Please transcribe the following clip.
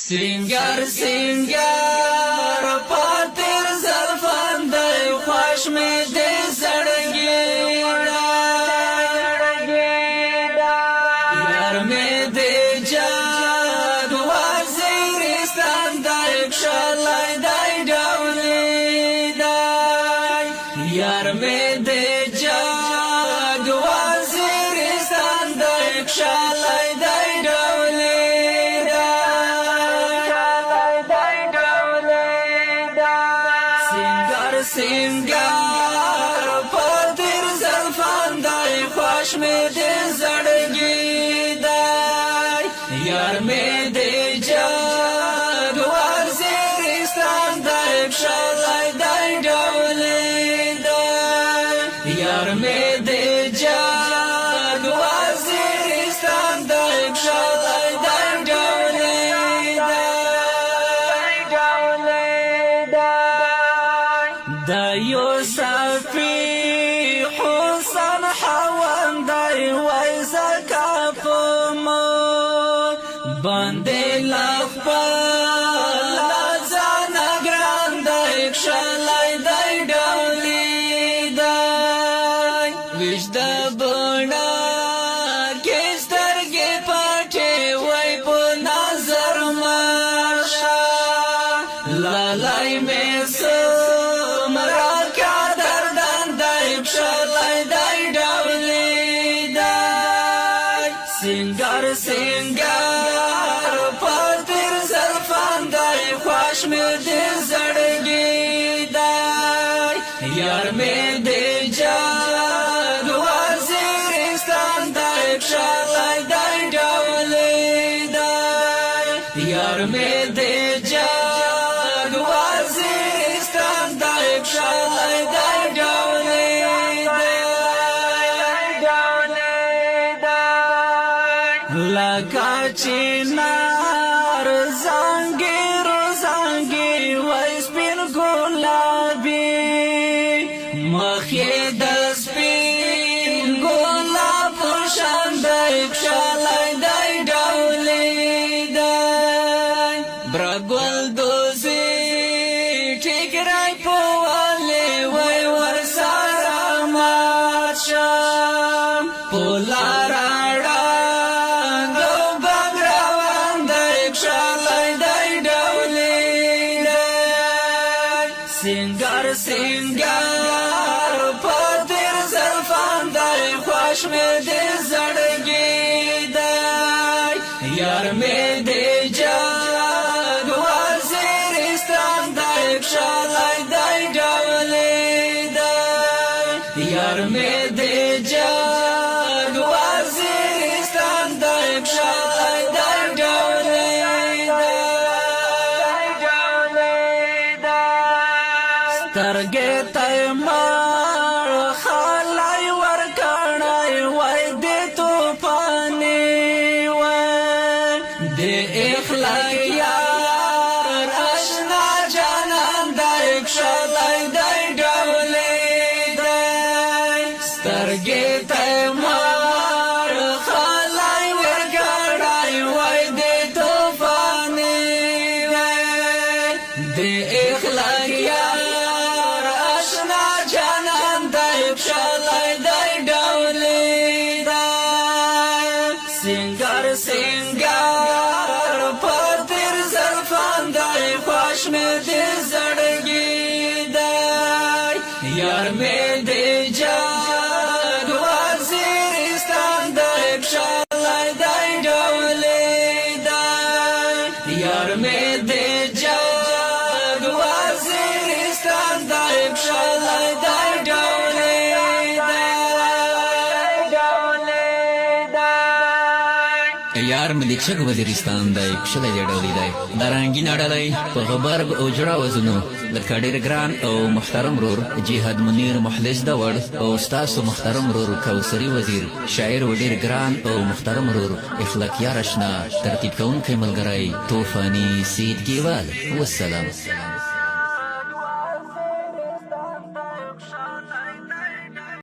سنگر سنگر پاتر زلفان دی خوش می دی زڑگی یار می دی جاد وزیرستان دی کشالای دی دولی دی یار می دی جاد وزیرستان دی کشالای دی دولی سنگر پاتر زلفان دی خوش می دی زڑگی دی یار می دی جاد وزیرستان دی کشالای دی دولی دی یار می دی جاد وزیرستان دی کشالای دی دولی دا یوسفی حسن حوان دی ویزا کافمو بندی لخبال لازان گران دی کشالای دی دولی دی ویش دا بنا کسترگی پاچی وی پو نظر مرشا لالای میسو سنگر سنگر پاتر زلفان دی خوش می دی زڑگی دی یار می دی جاد وزیرستان دی کشالای دی دولی دی یار می دی جاد وزیرستان دی کشالای دی دولی لکا چنار زنگیر زنگی و سپین گلابی مخی د سپین گلاب پوشان دی کشالای دی دولی دی برگل دوزی ٹکرائی پوالی وی ورسارا مات شام پولارا سنگر سنگر پاتر زلفان دی خوش می دی زڑگی دی یار می دی جاد وزیرستان دی کشالای دی دولی دی یار می دی جاد وزیرستان دی کشالای دی دولی سترگی تیمار خالای ورکڑای وی دی توپانی وی دی اخلاق یار اشنا جانان دی کشالای دی دولی دی سترگی تیمار خالای ورکڑای وی دی توپانی وی دی اخلاق یار کشالای دی دولی دی سنگر سنگر پاتر زلفان دی خوش می دی زڑگی دی یار می دی جاد وزیرستان دی کشالای دی دولی دی یار می دی جاد وزیرستان دی کشالای دی دولی یار ملی چک وزیرستان دی کشالای دی دولی دی درانگی نڑالی پا غبرگ او جڑا وزنو لکه ډیر ګران او محترم رور جهاد منیر مخلص دور او ستاسو محترم رور کوثری وزیر شاعر و ډیر ګران او محترم رور اخلاقیار اشنا ترتیب کوونکی ملګری طوفانی سید کیوال والسلام